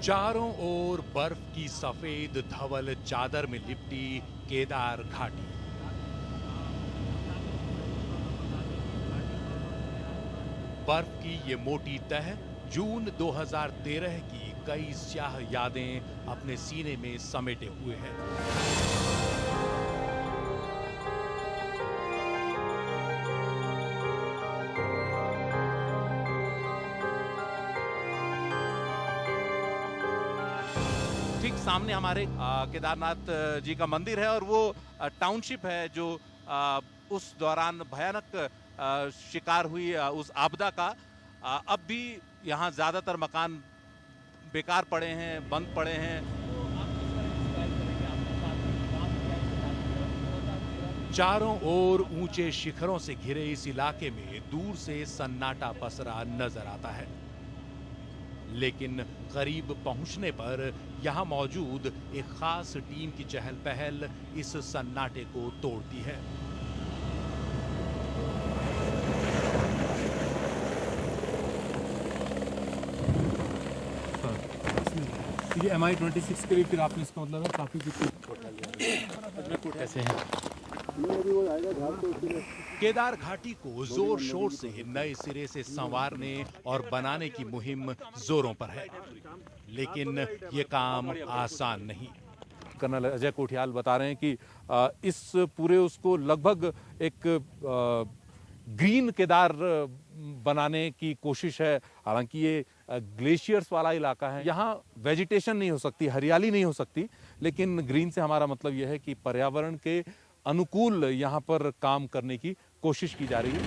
चारों ओर बर्फ की सफेद धवल चादर में लिपटी केदार घाटी। बर्फ की ये मोटी तह जून 2013 की कई स्याह यादें अपने सीने में समेटे हुए है। ठीक सामने हमारे केदारनाथ जी का मंदिर है और वो टाउनशिप है जो उस दौरान भयानक शिकार हुई उस आपदा का। अब भी यहाँ ज्यादातर मकान बेकार पड़े हैं, बंद पड़े हैं। चारों ओर ऊंचे शिखरों से घिरे इस इलाके में दूर से सन्नाटा पसरा नजर आता है, लेकिन करीब पहुंचने पर यहां मौजूद एक खास टीम की चहल पहल इस सन्नाटे को तोड़ती है। ये MI-26 के लिए फिर आपने इसका मतलब है काफी कैसे हैं? केदार घाटी को जोर शोर से नए सिरे से संवारने और बनाने की मुहिम जोरों पर है, लेकिन ये काम आसान नहीं। कर्नल अजय कोठियाल बता रहे हैं कि इस पूरे उसको लगभग एक ग्रीन केदार बनाने की कोशिश है। हालांकि ये ग्लेशियर्स वाला इलाका है, यहाँ वेजिटेशन नहीं हो सकती, हरियाली नहीं हो सकती, लेकिन ग्रीन से हमारा मतलब यह है कि पर्यावरण के अनुकूल यहाँ पर काम करने की कोशिश की जा रही है।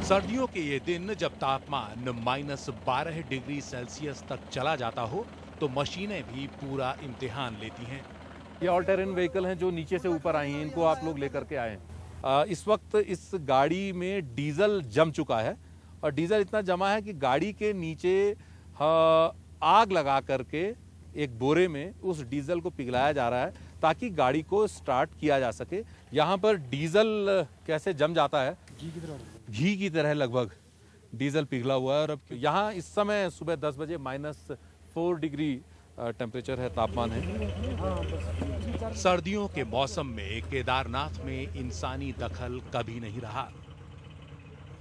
सर्दियों के ये दिन जब तापमान -12 डिग्री सेल्सियस तक चला जाता हो तो मशीनें भी पूरा इम्तिहान लेती हैं। ये ऑल टेरेन व्हीकल हैं जो नीचे से ऊपर आई हैं, इनको आप लोग लेकर के आए हैं। इस वक्त इस गाड़ी में डीजल जम चुका है और डीजल इतना जमा है कि गाड़ी के नीचे आग लगा करके एक बोरे में उस डीजल को पिघलाया जा रहा है ताकि गाड़ी को स्टार्ट किया जा सके। यहाँ पर डीजल कैसे जम जाता है, घी की तरह लगभग डीजल पिघला हुआ है। और अब यहाँ इस समय सुबह 10 बजे -4 डिग्री टेम्परेचर है, तापमान है। सर्दियों के मौसम में केदारनाथ में इंसानी दखल कभी नहीं रहा।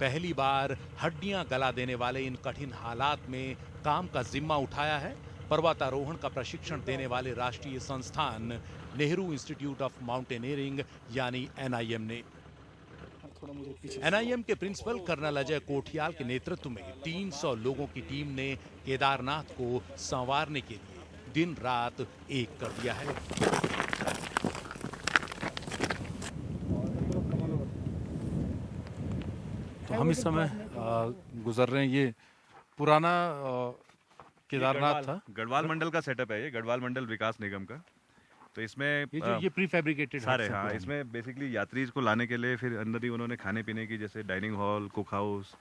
पहली बार हड्डियां गला देने वाले इन कठिन हालात में काम का जिम्मा उठाया है पर्वतारोहण का प्रशिक्षण देने वाले राष्ट्रीय संस्थान नेहरू इंस्टीट्यूट ऑफ माउंटेनियरिंग यानी NIM ने। NIM के प्रिंसिपल कर्नल अजय कोठियाल के नेतृत्व में 300 लोगों की टीम ने केदारनाथ को संवारने के लिए दिन रात एक कर दिया है। तो हम इस समय गुजर रहे हैं, ये पुराना केदारनाथ था। गढ़वाल मंडल का सेटअप है, ये गढ़वाल मंडल विकास निगम का। तो इसमें ये प्री फैब्रिकेटेड सारे हाँ, इसमें बेसिकली यात्रीज को लाने के लिए फिर अंदर ही उन्होंने खाने पीने की जैसे dining hall, cook house,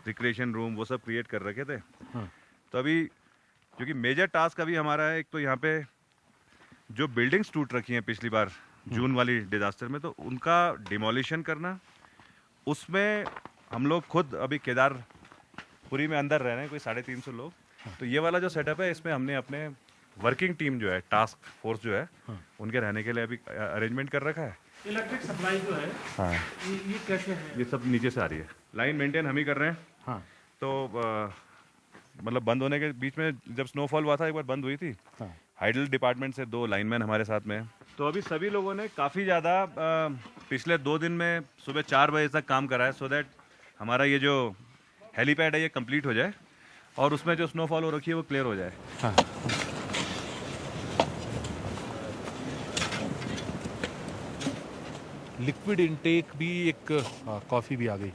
recreation room वो सब क्रिएट कर रखे थे। हाँ। तो अभी क्योंकि मेजर टास्क अभी हमारा है, एक तो यहाँ पे जो बिल्डिंग्स टूट रखी हैं पिछली बार जून वाली डिजास्टर में, तो उनका डिमोलिशन करना। उसमें हम लोग खुद अभी केदारपुरी में अंदर रह रहे हैं, कोई 350 लोग। तो ये वाला जो सेटअप है, इसमें हमने अपने वर्किंग टीम जो है, टास्क फोर्स जो है, उनके रहने के लिए अभी अरेंजमेंट कर रखा है। इलेक्ट्रिक सप्लाई जो है, हाँ, ये कैसे है? ये सब नीचे से आ रही है। लाइन मेंटेन हम ही कर रहे हैं। हाँ। तो मतलब बंद होने के बीच में जब स्नोफॉल हुआ था, एक बार बंद हुई थी। हाँ। हाइडल डिपार्टमेंट से 2 लाइनमैन हमारे साथ में हैं। तो अभी सभी लोगों ने काफ़ी ज़्यादा पिछले 2 दिन में सुबह 4 बजे तक काम करा है, सो दैट हमारा ये जो हेलीपैड है ये कंप्लीट हो जाए और उसमें जो स्नोफॉल हो रखी है वो क्लियर हो जाए। हाँ। लिक्विड इनटेक भी एक कॉफ़ी भी आ गई।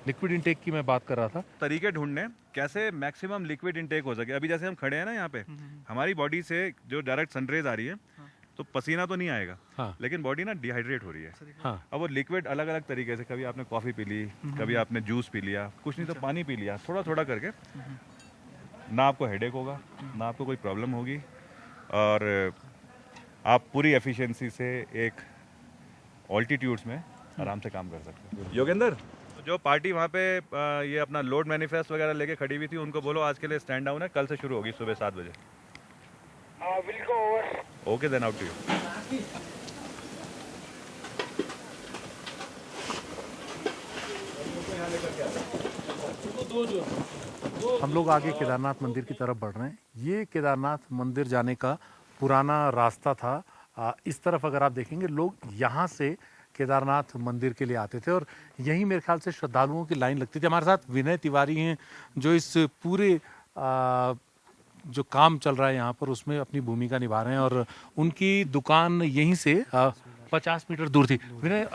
लिक्विड इनटेक की मैं बात कर रहा था। तरीके ढूंढने कैसे मैक्सिमम लिक्विड इनटेक हो सके। अभी जैसे हम खड़े हैं ना यहाँ पे, हमारी बॉडी से जो डायरेक्ट सनरेज आ रही है, तो पसीना तो नहीं आएगा। हाँ। लेकिन बॉडी ना डिहाइड्रेट हो रही है। हाँ। अब वो लिक्विड अलग अलग तरीके से, कभी आपने कॉफ़ी पी ली, कभी आपने जूस पी लिया, कुछ नहीं तो पानी पी लिया, थोड़ा थोड़ा करके, ना आपको हेडेक होगा, ना आपको कोई प्रॉब्लम होगी, और आप पूरी एफिशिएंसी से एक ऑल्टीट्यूड्स में आराम से काम कर सकते हैं। योगेंद्र, जो पार्टी वहाँ पे ये अपना लोड मैनिफेस्ट वगैरह लेके खड़ी हुई थी, उनको बोलो आज के लिए स्टैंड डाउन है, कल से शुरू होगी सुबह 7 बजे। Okay then, out to you. हम लोग आगे केदारनाथ मंदिर की तरफ बढ़ रहे हैं। ये केदारनाथ मंदिर जाने का पुराना रास्ता था। इस तरफ अगर आप देखेंगे, लोग यहाँ से केदारनाथ मंदिर के लिए आते थे और यहीं मेरे ख्याल से श्रद्धालुओं की लाइन लगती थी। हमारे साथ विनय तिवारी हैं, जो इस पूरे जो काम चल रहा है यहाँ पर उसमें अपनी भूमिका निभा रहे हैं और उनकी दुकान यहीं से 50 मीटर दूर थी। विनय,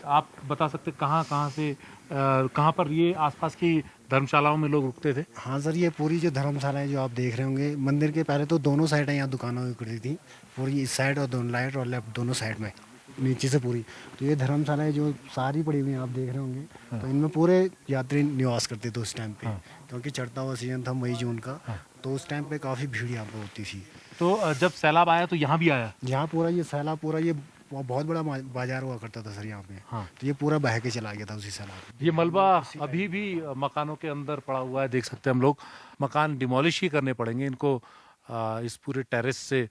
आप बता सकते कहाँ से कहाँ पर ये आसपास की धर्मशालाओं में लोग रुकते थे? हाँ सर, ये पूरी जो धर्मशालाएं जो आप देख रहे होंगे मंदिर के, पहले तो दोनों साइड यहाँ दुकानें उखड़ी थी, पूरी इस साइड और दोनों राइट और लेफ्ट दोनों साइड में, नीचे से पूरी। तो ये धर्मशालाएं जो सारी पड़ी हुई हैं आप देख रहे होंगे। तो इनमें पूरे यात्री निवास करते थे उस टाइम पे, क्योंकि चढ़ता हुआ सीजन था मई जून का। तो उस टाइम पे काफ़ी भीड़ यहाँ पर होती थी। तो जब सैलाब आया तो यहाँ भी आया? यहाँ पूरा ये सैलाब, पूरा ये बहुत बड़ा बाजार हुआ करता था सर यहाँ पे। हाँ। तो ये पूरा बह के चला गया था उसी सैलाब। ये मलबा अभी भी मकानों के अंदर पड़ा हुआ है, देख सकते हैं हम लोग। मकान डिमोलिश ही करने पड़ेंगे इनको। इस पूरे टेरेस से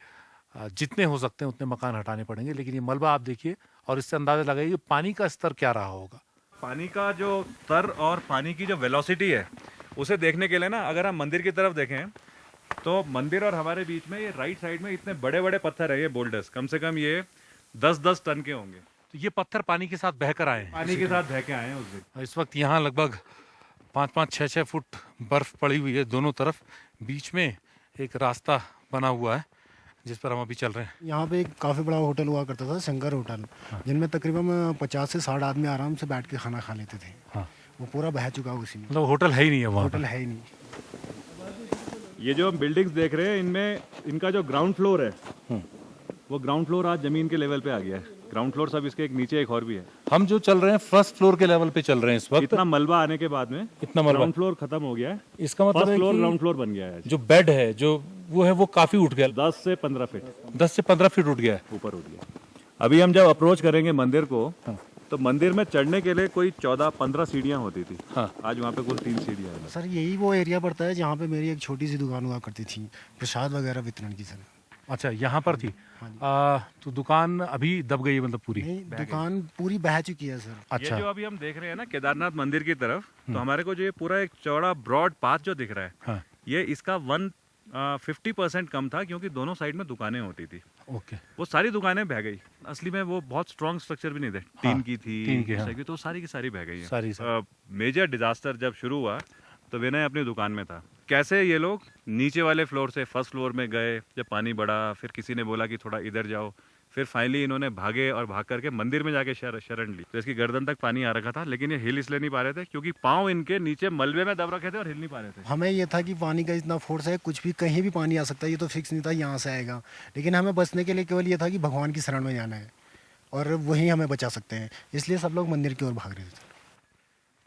जितने हो सकते हैं उतने मकान हटाने पड़ेंगे। लेकिन ये मलबा आप देखिए और इससे अंदाजा लगाइए कि पानी का स्तर क्या रहा होगा। पानी का जो स्तर और पानी की जो वेलोसिटी है उसे देखने के लिए ना, अगर हम मंदिर की तरफ देखें तो मंदिर और हमारे बीच में ये राइट साइड में इतने बड़े बड़े पत्थर है, ये बोल्डर्स कम से कम ये 10-10 टन के होंगे। तो ये पत्थर पानी के साथ बहकर आए हैं? पानी के साथ बह के आए हैं उस दिन। इस वक्त यहाँ लगभग 5-5, 6-6 फुट बर्फ पड़ी हुई है दोनों तरफ। बीच में एक रास्ता बना हुआ है जिस पर हम अभी चल रहे हैं। यहाँ पे एक काफ़ी बड़ा होटल हुआ करता था, शंकर होटल, जिनमें तकरीबन 50 से 60 आदमी आराम से बैठ के खाना खा लेते थे। हाँ। वो पूरा बह चुका है उसी में। मतलब होटल है ही नहीं है वहाँ? होटल है ही नहीं। ये जो हम बिल्डिंग्स देख रहे हैं इनमें इनका जो ग्राउंड फ्लोर है वो ग्राउंड फ्लोर आज जमीन के लेवल पे आ गया है। ग्राउंड फ्लोर सब इसके एक नीचे एक और भी है। हम जो चल रहे हैं फर्स्ट फ्लोर के लेवल पे चल रहे हैं इस वक्त। इतना मलबा आने के बाद में इतना मलबा, ग्राउंड फ्लोर खत्म हो गया है। इसका मतलब है फ्लोर कि ग्राउंड फ्लोर बन गया है। जो बेड है जो वो है वो काफी उठ गया। 10 से 15 फीट 10 से 15 फीट उठ गया है, ऊपर उठ गया। अभी हम जब अप्रोच करेंगे मंदिर को तो मंदिर में चढ़ने के लिए कोई 14-15 सीढ़ियां होती थी। हाँ। आज वहाँ पे कुल 3 सीढ़ियां हैं। सर यही वो एरिया पड़ता है जहाँ पे मेरी एक छोटी सी दुकान हुआ करती थी, प्रसाद वगैरह वितरण की सर। अच्छा, यहाँ पर थी। तो दुकान अभी दब गई है मतलब पूरी? नहीं, दुकान पूरी बह चुकी है सर। अच्छा। ये जो अभी हम देख रहे हैं ना केदारनाथ मंदिर की तरफ, तो हमारे को जो ये पूरा एक चौड़ा ब्रॉड पाथ जो दिख रहा है, हाँ। ये इसका 50% कम था क्योंकि दोनों साइड में दुकानें होती थी। ओके। वो सारी दुकानें बह गई। असली में वो बहुत स्ट्रॉन्ग स्ट्रक्चर भी नहीं थे, टीन की थी, टीन की, हाँ। की, तो सारी की सारी बह गई सारी। मेजर डिजास्टर जब शुरू हुआ तो विनय अपनी दुकान में था। कैसे ये लोग नीचे वाले फ्लोर से फर्स्ट फ्लोर में गए, जब पानी बढ़ा फिर किसी ने बोला कि थोड़ा इधर जाओ, फिर फाइनली इन्होंने भागे और भाग करके मंदिर में जाके शरण ली। तो इसकी गर्दन तक पानी आ रखा था, लेकिन ये हिल इसलिए नहीं पा रहे थे क्योंकि पाँव इनके नीचे मलबे में दब रखे थे और हिल नहीं पा रहे थे। हमें ये था कि पानी का इतना फोर्स है, कुछ भी कहीं भी पानी आ सकता है, ये तो फिक्स नहीं था यहाँ से आएगा। लेकिन हमें बचने के लिए केवल ये था कि भगवान की शरण में जाना है और वही हमें बचा सकते हैं, इसलिए सब लोग मंदिर की ओर भाग रहे थे।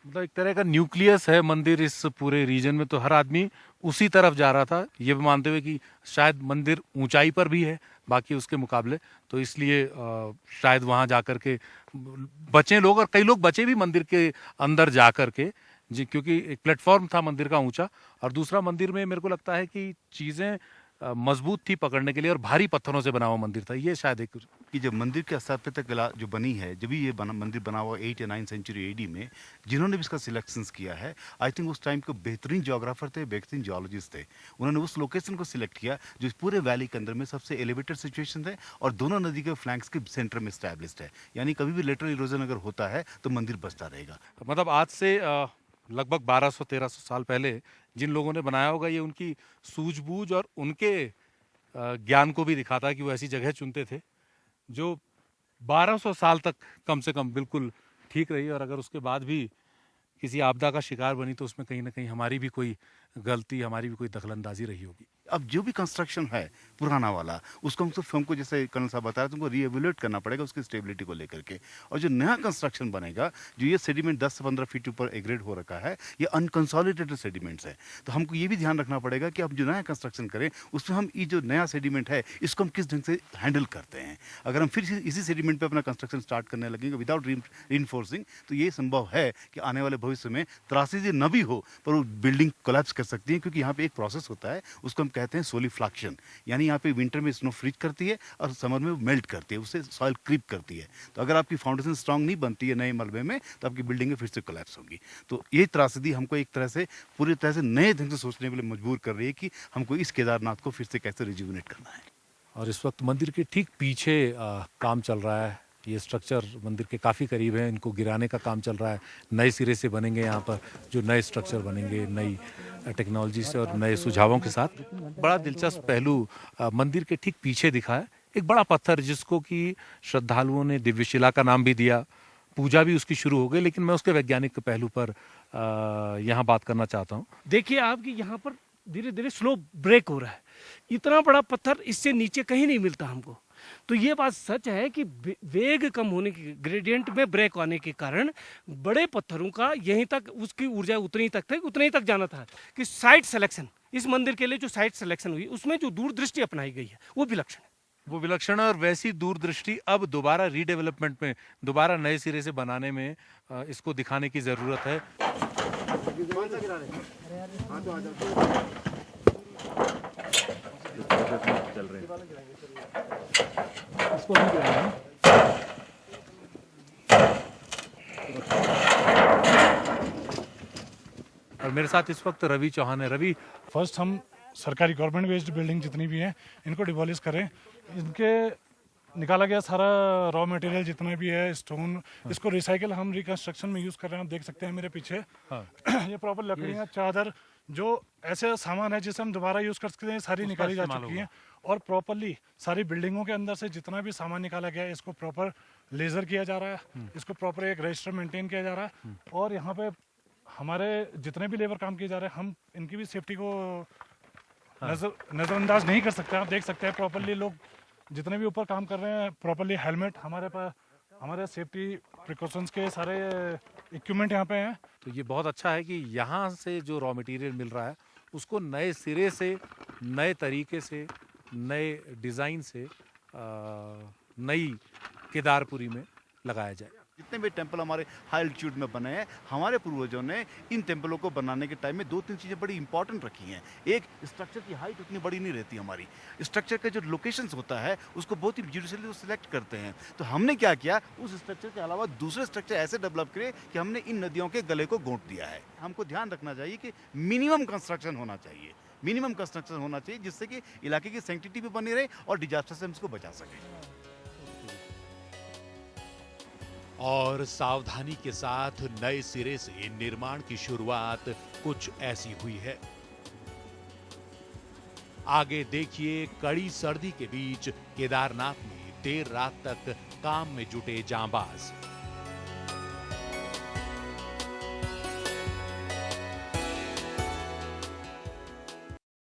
मतलब एक तरह का न्यूक्लियस है मंदिर इस पूरे रीजन में, तो हर आदमी उसी तरफ जा रहा था, ये भी मानते हुए कि शायद मंदिर ऊंचाई पर भी है बाकी उसके मुकाबले, तो इसलिए शायद वहाँ जा कर के बचे लोग, और कई लोग बचे भी मंदिर के अंदर जा कर के जी, क्योंकि एक प्लेटफॉर्म था मंदिर का ऊंचा, और दूसरा मंदिर में मेरे को लगता है कि चीज़ें मजबूत थी पकड़ने के लिए और भारी पत्थरों से बना हुआ मंदिर था। ये शायद एक कि जब मंदिर की स्थापत्य कला जो बनी है, जब भी ये मंदिर बना हुआ 8 या 9 सेंचुरी एडी में, जिन्होंने भी इसका सिलेक्शंस किया है, आई थिंक उस टाइम के बेहतरीन जोग्राफर थे, बेहतरीन जियोलॉजिस्ट थे। उन्होंने उस लोकेशन को सिलेक्ट किया जो इस पूरे वैली के अंदर में सबसे एलिवेटेड सिचुएशन है और दोनों नदी के फ्लैंक्स के सेंटर में स्टैब्लिश्ड है, यानी कभी भी लेटरल इरोजन अगर होता है तो मंदिर बचता रहेगा। मतलब आज से लगभग 1200-1300 साल पहले जिन लोगों ने बनाया होगा, ये उनकी सूझबूझ और उनके ज्ञान को भी दिखाता है कि वो ऐसी जगह चुनते थे जो 1200 साल तक कम से कम बिल्कुल ठीक रही, और अगर उसके बाद भी किसी आपदा का शिकार बनी तो उसमें कहीं ना कहीं हमारी भी कोई गलती, हमारी भी कोई दखलंदाजी रही होगी। अब जो भी कंस्ट्रक्शन है पुराना वाला, उसको हमको जैसे कर्नल साहब बताया, तुमको रीएवैल्यूएट करना पड़ेगा उसकी स्टेबिलिटी को लेकर के। और जो नया कंस्ट्रक्शन बनेगा, जो ये सेडिमेंट 10 से 15 फीट ऊपर एग्रेड हो रखा है, ये अनकंसोलिडेटेड सेडिमेंट्स है। तो हमको ये भी ध्यान रखना पड़ेगा कि अब जो नया कंस्ट्रक्शन करें उसमें हम ये जो नया सेडिमेंट है इसको हम किस ढंग से हैंडल करते हैं। अगर हम फिर इसी सेडिमेंट पे अपना कंस्ट्रक्शन स्टार्ट करने लगेंगे विदाउट रीइंफोर्सिंग, तो ये संभव है कि आने वाले भविष्य में त्रासदी न भी हो पर वो बिल्डिंग कोलैप्स कर सकती है, क्योंकि यहाँ पे एक प्रोसेस होता है, उसको हम कहते हैं सोलिफ्लैक्शन। यानी यहाँ पे विंटर में स्नो फ्रीज करती है और समर में मेल्ट करती है, उससे सॉइल क्रीप करती है। तो अगर आपकी फाउंडेशन स्ट्रांग नहीं बनती है नए मलबे में, तो आपकी बिल्डिंगें फिर से कोलैप्स होंगी। तो ये त्रासदी हमको एक तरह से पूरी तरह से नए ढंग से सोचने के लिए मजबूर कर रही है कि हमको इस केदारनाथ को फिर से कैसे रिजुविनेट करना है। और इस वक्त मंदिर के ठीक पीछे काम चल रहा है। ये स्ट्रक्चर मंदिर के काफ़ी करीब है, इनको गिराने का काम चल रहा है। नए सिरे से बनेंगे यहाँ पर जो नए स्ट्रक्चर बनेंगे, नई टेक्नोलॉजी से और नए सुझावों के साथ। बड़ा दिलचस्प पहलू मंदिर के ठीक पीछे दिखा है, एक बड़ा पत्थर जिसको कि श्रद्धालुओं ने दिव्यशिला का नाम भी दिया, पूजा भी उसकी शुरू हो गई। लेकिन मैं उसके वैज्ञानिक पहलू पर यहाँ बात करना चाहता हूँ। देखिए आपकी यहाँ पर धीरे धीरे स्लो ब्रेक हो रहा है। इतना बड़ा पत्थर इससे नीचे कहीं नहीं मिलता हमको। तो ये बात सच है कि वेग कम होने के, ग्रेडियंट में ब्रेक आने के कारण बड़े पत्थरों का यहीं तक उसकी ऊर्जा उतनी तक थी, उतनी तक जाना था कि साइट सिलेक्शन, इस मंदिर के लिए जो साइट सिलेक्शन हुई उसमें जो दूरदृष्टि अपनाई गई है वो विलक्षण है। वो विलक्षण है और वैसी दूरदृष्टि अब दोबारा रीडेवलपमेंट में, दोबारा नए सिरे से बनाने में इसको दिखाने की ज़रूरत है। चल रहे हैं। इसको नहीं गिराना है। और मेरे साथ इस वक्त रवि चौहान है। रवि, फर्स्ट हम सरकारी गवर्नमेंट बेस्ड बिल्डिंग जितनी भी हैं इनको डिमोलिश करें। इनके निकाला गया सारा रॉ मटेरियल जितना भी है, स्टोन, इसको रिसाइकिल हम रिकंस्ट्रक्शन में यूज़ कर रहे हैं। आप देख सकते हैं मेरे पीछे ये प्रॉपर लकड़ियाँ, चादर, जो ऐसे सामान है जिसे हम दोबारा यूज़ कर सकते हैं, सारी निकाली जा चुकी हैं। और प्रॉपरली सारी बिल्डिंगों के अंदर से जितना भी सामान निकाला गया है इसको प्रॉपर लेज़र किया जा रहा है, इसको प्रॉपर एक रजिस्टर मेंटेन किया जा रहा है। और यहाँ पे हमारे जितने भी लेबर काम किए जा रहे हैं, हम इनकी भी सेफ्टी को नज़रअंदाज नहीं कर सकते। आप देख सकते हैं प्रॉपरली लोग जितने भी ऊपर काम कर रहे हैं, प्रॉपरली हेलमेट, हमारे पास हमारे सेफ्टी प्रिकॉशंस के सारे इक्विपमेंट यहाँ पे हैं। तो ये बहुत अच्छा है कि यहाँ से जो रॉ मटेरियल मिल रहा है उसको नए सिरे से, नए तरीके से, नए डिज़ाइन से नई केदारपुरी में लगाया जाए। जितने भी टेंपल हमारे हाई एल्टीट्यूड में बने हैं, हमारे पूर्वजों ने इन टेंपलों को बनाने के टाइम में 2-3 चीज़ें बड़ी इंपॉर्टेंट रखी हैं। एक, स्ट्रक्चर की हाइट उतनी बड़ी नहीं रहती हमारी, स्ट्रक्चर का जो लोकेशंस होता है उसको बहुत ही जुडिशली सिलेक्ट करते हैं। तो हमने क्या किया, उस स्ट्रक्चर के अलावा दूसरे स्ट्रक्चर ऐसे डेवलप करे कि हमने इन नदियों के गले को गोंट दिया है। हमको ध्यान रखना चाहिए कि मिनिमम कंस्ट्रक्शन होना चाहिए, मिनिमम कंस्ट्रक्शन होना चाहिए जिससे कि इलाके की सैंक्टिटी भी बनी रहे और डिजास्टर से हम इसको बचा सकें। और सावधानी के साथ नए सिरे से निर्माण की शुरुआत कुछ ऐसी हुई है। आगे देखिए, कड़ी सर्दी के बीच केदारनाथ में देर रात तक काम में जुटे जांबाज।